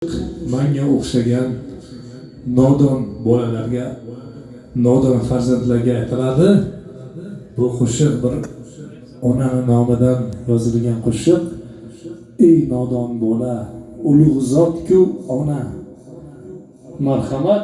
Menga o'xshagan nodon bolalarga, nodon farzandlarga aytiladi. Bu qo'shiq bir onaning nomidan yozilgan qo'shiq. Ey nodon bola, ulug' zot-ku ona. Marhamat.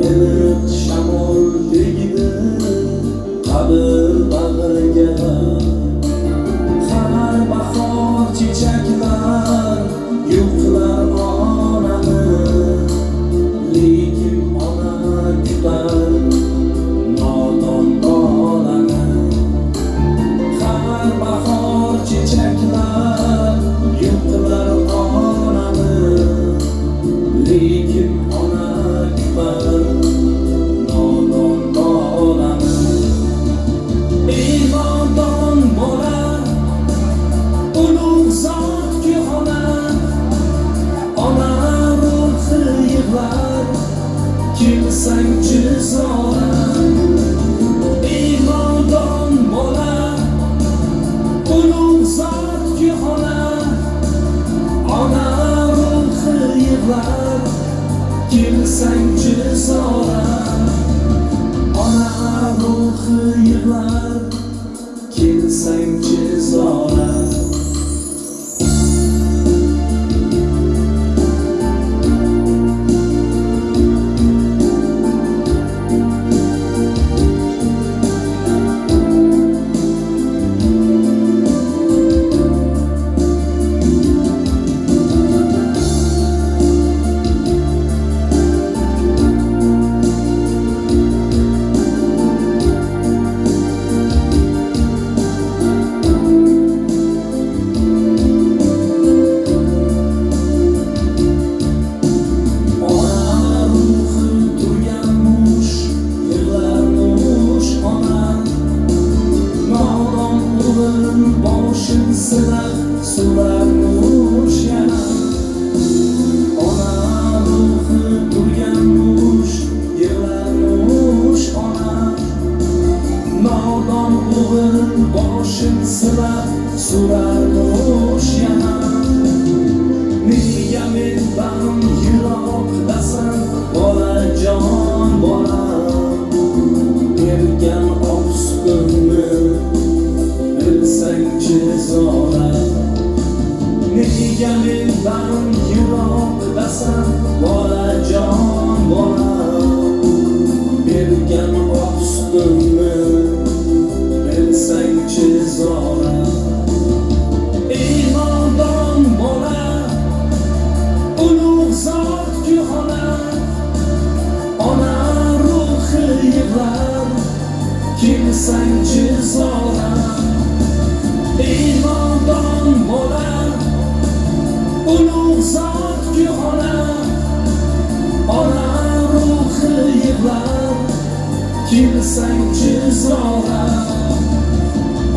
Iliq shamol tegdi qabr bag'riga, har bahor chechaklar yo'qlar onani, lekin ona kutar nodon bolani. Har bahor chechaklar yo'qlar onani, lekin ona kutar nodon bolani. Ey nodon bola, ulug' zot-ku ona, ona ruhi yig'lar kelsang-chi zora. Ey nodon bola, ulug' zot-ku ona, ona ruhi yig'lar kelsang-chi zora. Ona ruhi yig'lar kelsang-chi zora. Boshim silab so'rarmush yana, ona ruhi turganmush, yig'larmush ona. Nodon o'g'il boshim silab so'rarmush yana, nega mendan yiroqdasan bolajon bolam, bergan oq sutimni bilsang-chi zora. Nega mendan yiroqdasan bolajon bolam, bergan oq sutimni bilsang-chi zora. Ey nodon bola, ulug' zot-ku ona, ona ruhi yig'lar kelsang-chi zora. Ey nodon bola, ulug' zot-ku ona, ona ruhi yig'lar kelsang-chi zora.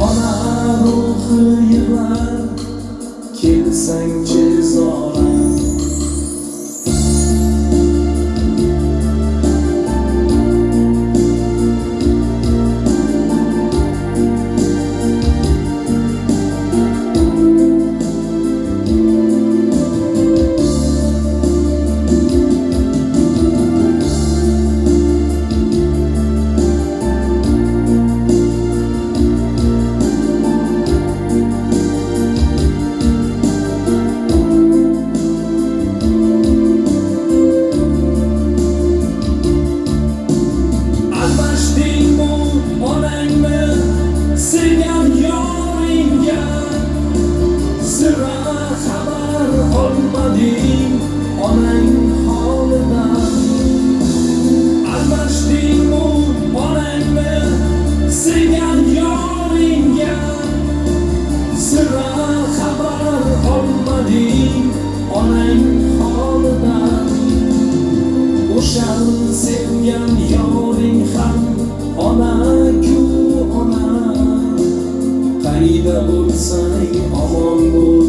Ona ruhi yig'lar kelsang-chi zora. Almashdingmi onangni sevgan yoringga? Qayda bo'lsang omon bo'l,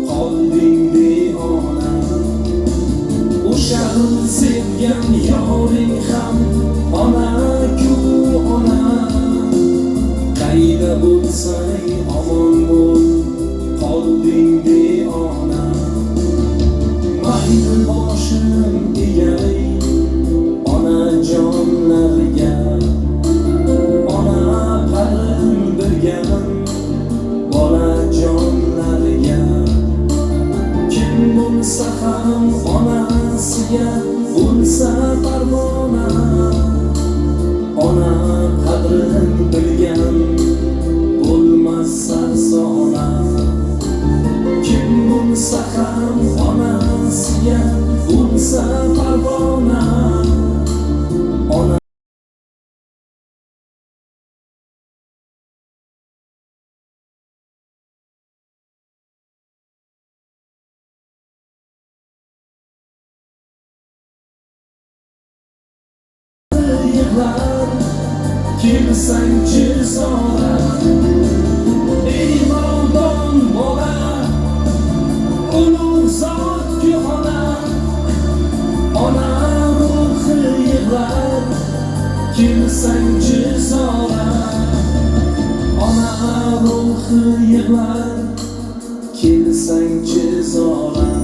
qolding devona. O'sha sevgan yoring ham ona-ku ona. Qayda bo'lsang omon bo'l, qolding devona. Mayli boshim egay onajonlarga, ona qarim bilgan bolajonlarga. Kim bo'lsa ham onasiga bo'lsa parvona, ona qadrin bilgan bo'lmas sarsona. Kim bo'lsa ham onasiga bo'lsa parvona, ona yig'lar kelsangchi zora. Ey nodon bola, ulug' zotga xona, ona ruhi yig'lar kelsangchi zora. Ona ruhi yig'lar kelsangchi zora.